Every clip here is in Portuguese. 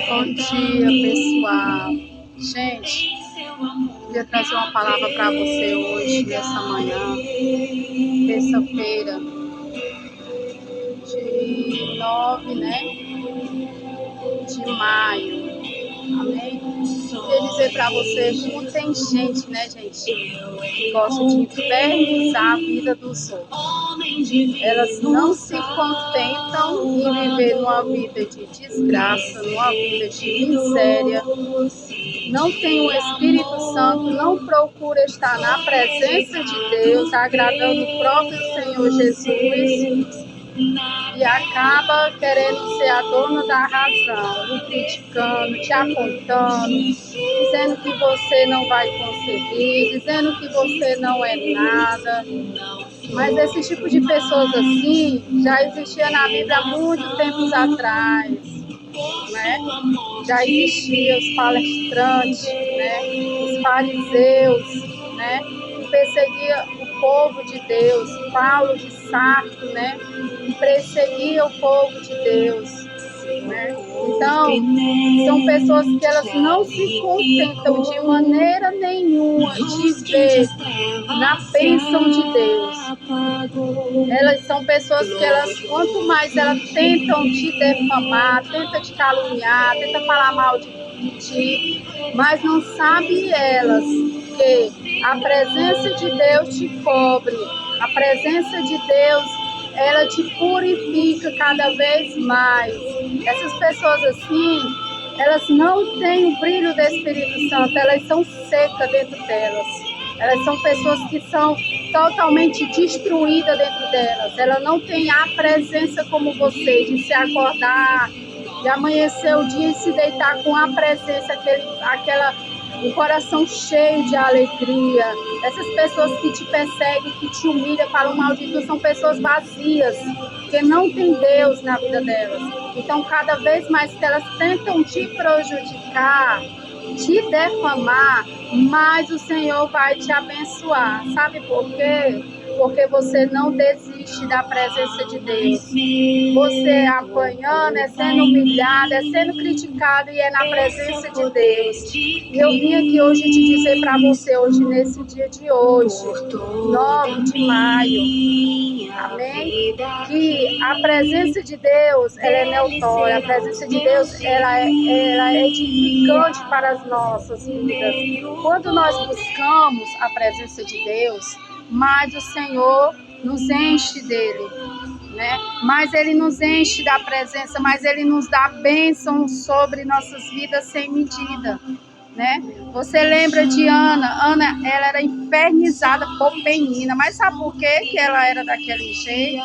Bom dia, pessoal. Gente, queria trazer uma palavra para você hoje, nessa manhã, terça-feira, de 9, de maio. Amém? Queria dizer para você como tem gente, gente, que gosta de infernizar a vida dos outros. Elas não se contentam em viver numa vida de desgraça, numa vida de miséria. Não tem o Espírito Santo, não procura estar na presença de Deus, agradando o próprio Senhor Jesus, e acaba querendo ser a dona da razão, lhe criticando, te apontando, dizendo que você não vai conseguir, dizendo que você não é nada. Mas esse tipo de pessoas assim já existia na Bíblia há muito tempos atrás, Já existiam os palestrantes, os fariseus, que perseguiam o povo de Deus, Paulo de Sarto, que perseguia o povo de Deus, Então, são pessoas que elas não se contentam de maneira nenhuma de ver na bênção de Deus. Elas são pessoas que quanto mais elas tentam te defamar, tentam te caluniar, tentam falar mal de ti, mas não sabem elas que a presença de Deus te cobre, a presença de Deus, ela te purifica cada vez mais. Essas pessoas assim, elas não têm o brilho do Espírito Santo, elas são secas dentro delas. Elas são pessoas que são totalmente destruídas dentro delas. Ela não tem a presença como você, de se acordar, de amanhecer o dia e se deitar com a presença, o coração cheio de alegria. Essas pessoas que te perseguem, que te humilham, falam mal de tu, são pessoas vazias, que não tem Deus na vida delas. Então, cada vez mais que elas tentam te prejudicar, te defamar, mas o Senhor vai te abençoar. Sabe por quê? Porque você não desiste da presença de Deus. Você é apanhando, é sendo humilhado, é sendo criticado e é na presença de Deus. E eu vim aqui hoje te dizer para você, hoje nesse dia de hoje, 9 de maio, amém? Que a presença de Deus, ela é notória, a presença de Deus, ela é edificante para as nossas vidas. Quando nós buscamos a presença de Deus, mais o Senhor nos enche dele, Mas ele nos enche da presença, mas ele nos dá bênção sobre nossas vidas sem medida, Você lembra de Ana? Ana, ela era infernizada por Penina, mas sabe por que ela era daquele jeito?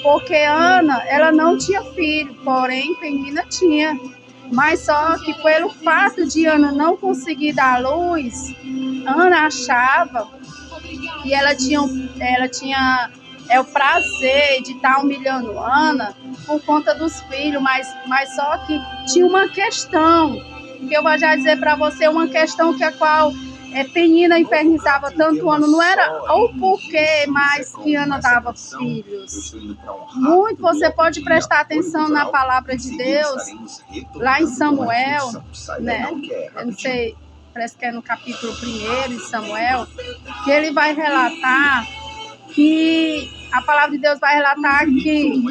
Porque Ana, ela não tinha filho, porém Penina tinha. Mas só que pelo fato de Ana não conseguir dar luz, Ana achava que ela tinha o prazer de estar humilhando Ana por conta dos filhos, mas só que tinha uma questão, que eu vou já dizer para você, uma questão que a qual Penina infernizava tanto Ana, não era o porquê mais que Ana dava filhos. Muito, você pode prestar atenção na palavra de Deus, lá em Samuel, Eu não sei, parece que é no capítulo 1 de Samuel, que ele vai relatar que a palavra de Deus vai relatar que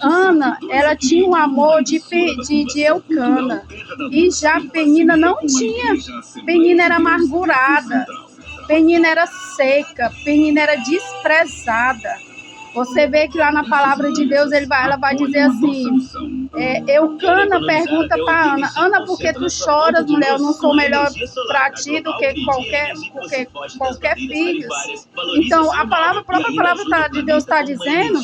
Ana, ela tinha um amor de Eucana, e já Penina não tinha. Penina era amargurada, Penina era seca, Penina era desprezada. Você vê que lá na palavra de Deus ela vai dizer assim, Eucana pergunta para Ana, Ana, por que tu choras, mulher? Eu não sou melhor para ti do que qualquer filho. Então, a própria palavra de Deus está dizendo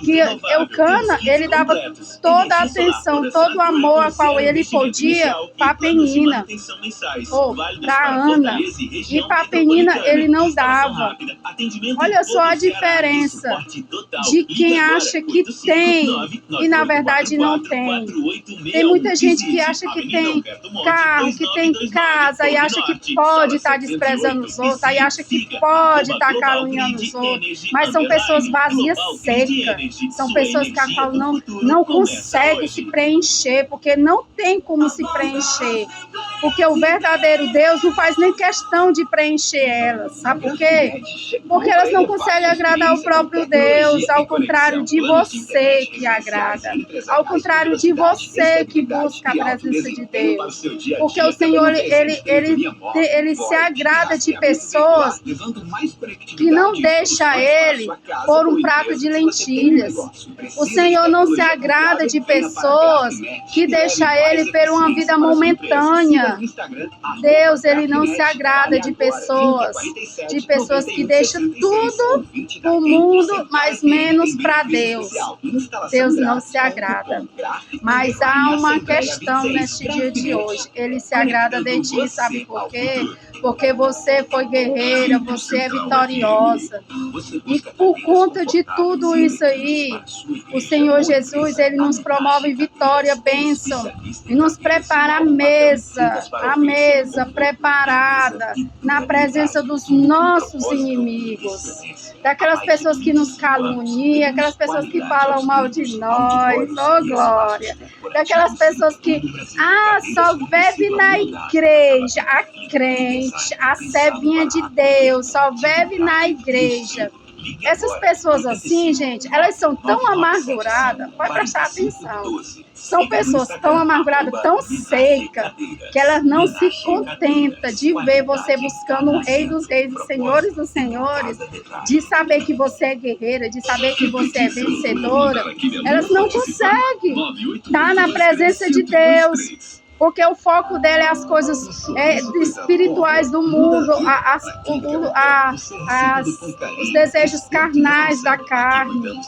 que Eucana, ele dava toda a atenção, todo o amor a qual ele podia para Penina, ou para Ana, e para Penina ele não dava. Olha só a diferença de quem acha que tem e na verdade não tem. tem. Tem muita gente que acha que tem carro, que tem casa, e acha que pode estar desprezando os outros, aí acha que pode estar caluniando os outros, mas são pessoas vazias, secas. São pessoas que a qual não conseguem se preencher, porque não tem como se preencher. Porque o verdadeiro Deus não faz nem questão de preencher elas. Sabe por quê? Porque elas não conseguem agradar o próprio Deus, ao contrário de você que agrada. Ao contrário de você que busca a presença de Deus. Porque o Senhor, ele se agrada de pessoas que não deixam Ele por um prato de lentilhas. O Senhor não se agrada de pessoas que deixam Ele por uma vida momentânea. Deus, Ele não se agrada de pessoas que deixam tudo pro mundo, mas menos para Deus. Deus não se agrada. Mas há uma questão neste dia de hoje. Ele se agrada de ti, sabe por quê? Porque você foi guerreira, você é vitoriosa. E por conta de tudo isso aí, o Senhor Jesus, Ele nos promove vitória, bênção, e nos prepara a mesa preparada na presença dos nossos inimigos. Daquelas pessoas que nos caluniam, aquelas pessoas que falam mal de nós, oh glória. Daquelas pessoas que, só bebe na igreja, a crente, a servinha de Deus, só bebe na igreja. Essas pessoas assim, gente, elas são tão amarguradas, pode prestar atenção. São pessoas tão amarguradas, tão secas, que elas não se contentam de ver você buscando um rei dos reis e senhores dos senhores, de saber que você é guerreira, de saber que você é vencedora. Elas não conseguem estar na presença de Deus. Porque o foco dela é as coisas espirituais do mundo, os desejos carnais da carne,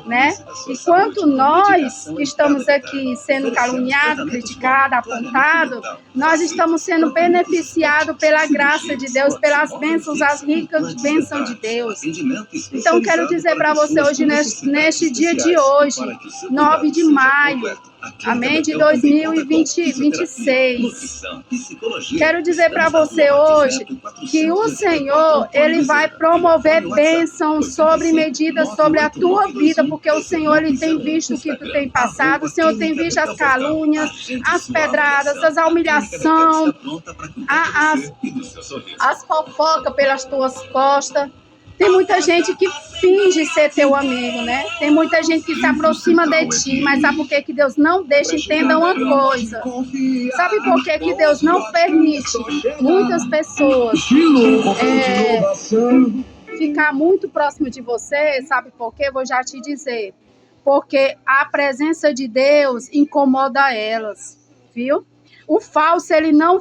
né? Enquanto nós que estamos aqui sendo caluniados, criticados, apontados, nós estamos sendo beneficiados pela graça de Deus, pelas bênçãos, as ricas bênçãos de Deus. Então, quero dizer para você hoje, neste dia de hoje, 9 de maio, amém, de 2026. Quero dizer para você hoje que o Senhor, Ele vai promover bênçãos sobre medidas sobre a tua vida, porque o Senhor, Ele tem visto o que tu tem passado, o Senhor tem visto as calúnias, as pedradas, as humilhações, as fofocas pelas tuas costas. Tem muita gente que finge ser teu amigo, né? Tem muita gente que se aproxima de ti, mas sabe por que Deus não deixa? Entenda uma coisa. Sabe por que Deus não permite muitas pessoas ficar muito próximo de você? Sabe por quê? Vou já te dizer. Porque a presença de Deus incomoda elas, viu? O falso, ele não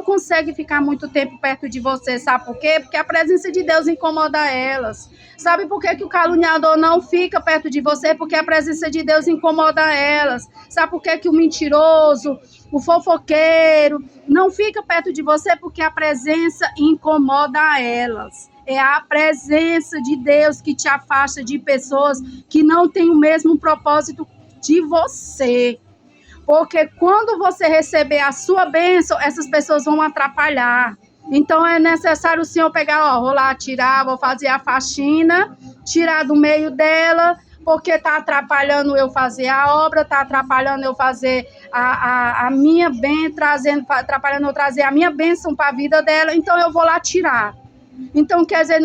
consegue ficar muito tempo perto de você, sabe por quê? Porque a presença de Deus incomoda elas. Sabe por que o caluniador não fica perto de você? Porque a presença de Deus incomoda elas. Sabe por que o mentiroso, o fofoqueiro, não fica perto de você? Porque a presença incomoda elas. É a presença de Deus que te afasta de pessoas que não têm o mesmo propósito de você. Porque quando você receber a sua bênção, essas pessoas vão atrapalhar. Então é necessário o Senhor pegar, vou lá tirar, vou fazer a faxina, tirar do meio dela, porque está atrapalhando eu fazer a obra, está atrapalhando eu fazer a minha bênção, atrapalhando eu trazer a minha bênção para a vida dela, então eu vou lá tirar. Então, quer dizer,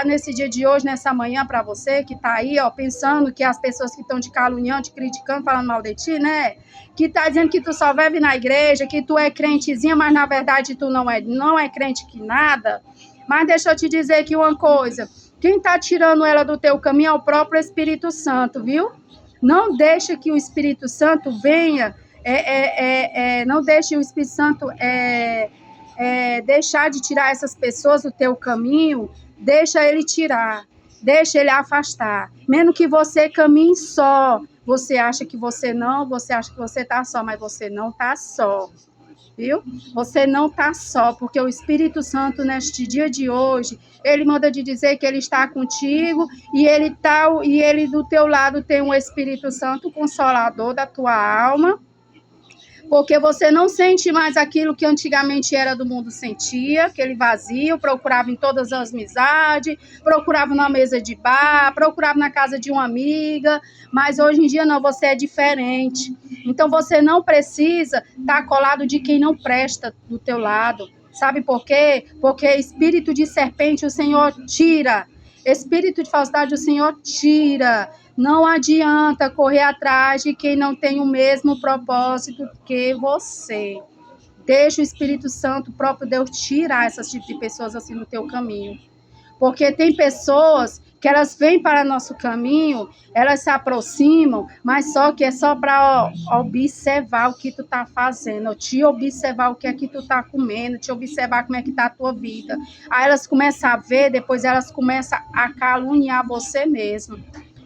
nesse dia de hoje, nessa manhã, para você que está aí, pensando que as pessoas que estão te caluniando, te criticando, falando mal de ti, né? Que está dizendo que tu só vive na igreja, que tu é crentezinha, mas na verdade tu não é crente que nada. Mas deixa eu te dizer aqui uma coisa. Quem está tirando ela do teu caminho é o próprio Espírito Santo, viu? Não deixa que o Espírito Santo venha, não deixe o Espírito Santo... deixar de tirar essas pessoas do teu caminho, deixa ele tirar, deixa ele afastar. Mesmo que você caminhe só, você acha que você acha que você está só, mas você não está só. viu? Você não está só, porque o Espírito Santo, neste dia de hoje, ele manda te dizer que ele está contigo e ele do teu lado tem um Espírito Santo consolador da tua alma, porque você não sente mais aquilo que antigamente era do mundo sentia, aquele vazio, procurava em todas as amizades, procurava na mesa de bar, procurava na casa de uma amiga, mas hoje em dia não, você é diferente. Então você não precisa estar colado de quem não presta do teu lado. Sabe por quê? Porque espírito de serpente o Senhor tira, espírito de falsidade o Senhor tira. Não adianta correr atrás de quem não tem o mesmo propósito que você. Deixa o Espírito Santo, o próprio Deus, tirar essas tipos de pessoas assim no teu caminho. Porque tem pessoas que elas vêm para nosso caminho, elas se aproximam, mas só que é só para observar o que tu tá fazendo, te observar o que é que tu tá comendo, te observar como é que tá a tua vida. Aí elas começam a ver, depois elas começam a caluniar você mesmo.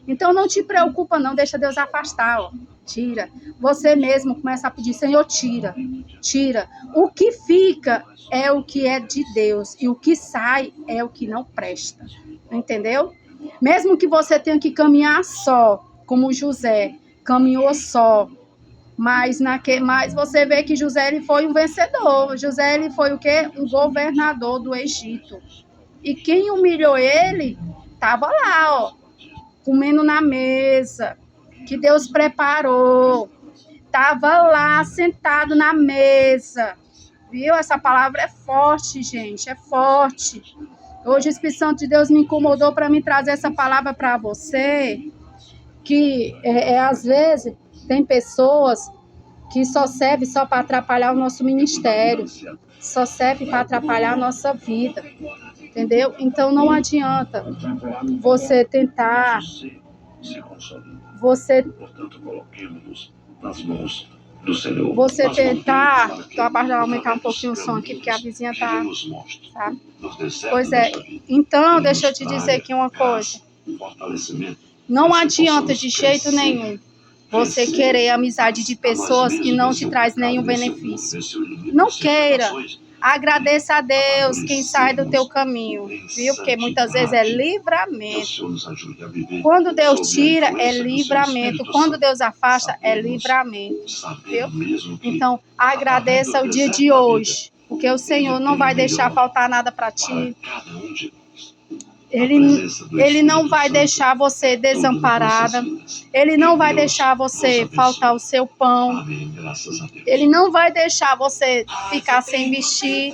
Então não te preocupa não, deixa Deus afastar, ó. Tira. Você mesmo começa a pedir, Senhor, tira, tira. O que fica é o que é de Deus e o que sai é o que não presta. Entendeu? Mesmo que você tenha que caminhar só, como José, caminhou só, mas você vê que José ele foi um vencedor. José ele foi o quê? Um governador do Egito. E quem humilhou ele estava lá, ó, comendo na mesa, que Deus preparou. Estava lá, sentado na mesa. Viu? Essa palavra é forte, gente, é forte. Hoje o Espírito Santo de Deus me incomodou para me trazer essa palavra para você, que às vezes tem pessoas que só servem só para atrapalhar o nosso ministério, só serve para atrapalhar a nossa vida, entendeu? Então não adianta você tentar, você tentar, vou aumentar um pouquinho o som aqui, porque a vizinha tá, sabe? Pois é, então deixa eu te dizer aqui uma coisa, não adianta de jeito nenhum você querer amizade de pessoas que não te traz nenhum benefício. Não queira. Agradeça a Deus quem sai do teu caminho, viu? Porque muitas vezes é livramento. Quando Deus tira, é livramento. Quando Deus afasta, é livramento, viu? Então, agradeça o dia de hoje, porque o Senhor não vai deixar faltar nada para ti. Ele não vai deixar você desamparada. Ele não vai deixar você faltar o seu pão. Ele não vai deixar você ficar sem vestir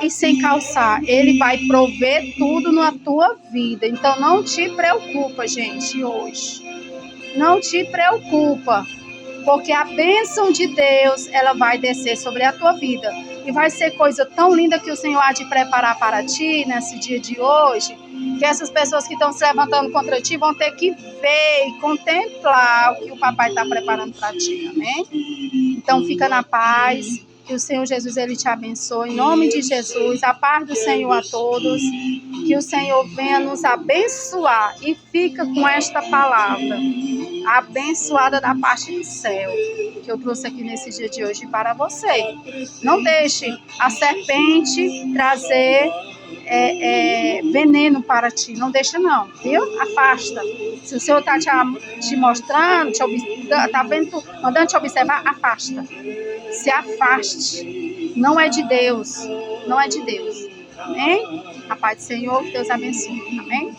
e sem calçar. Ele vai prover tudo na tua vida. Então não te preocupa, gente, hoje. Não te preocupa, porque a bênção de Deus, ela vai descer sobre a tua vida. E vai ser coisa tão linda que o Senhor há de preparar para ti nesse dia de hoje, que essas pessoas que estão se levantando contra ti vão ter que ver e contemplar o que o papai está preparando para ti, amém? Então fica na paz, que o Senhor Jesus ele te abençoe, em nome de Jesus, a paz do Senhor a todos, que o Senhor venha nos abençoar e fica com esta palavra, abençoada da parte do céu, que eu trouxe aqui nesse dia de hoje para você. Não deixe a serpente trazer veneno para ti, não deixa não, viu? Afasta. Se o Senhor está te mostrando, está mandando te observar, afasta. Se afaste. Não é de Deus, não é de Deus. Amém? A paz do Senhor, que Deus abençoe. Amém?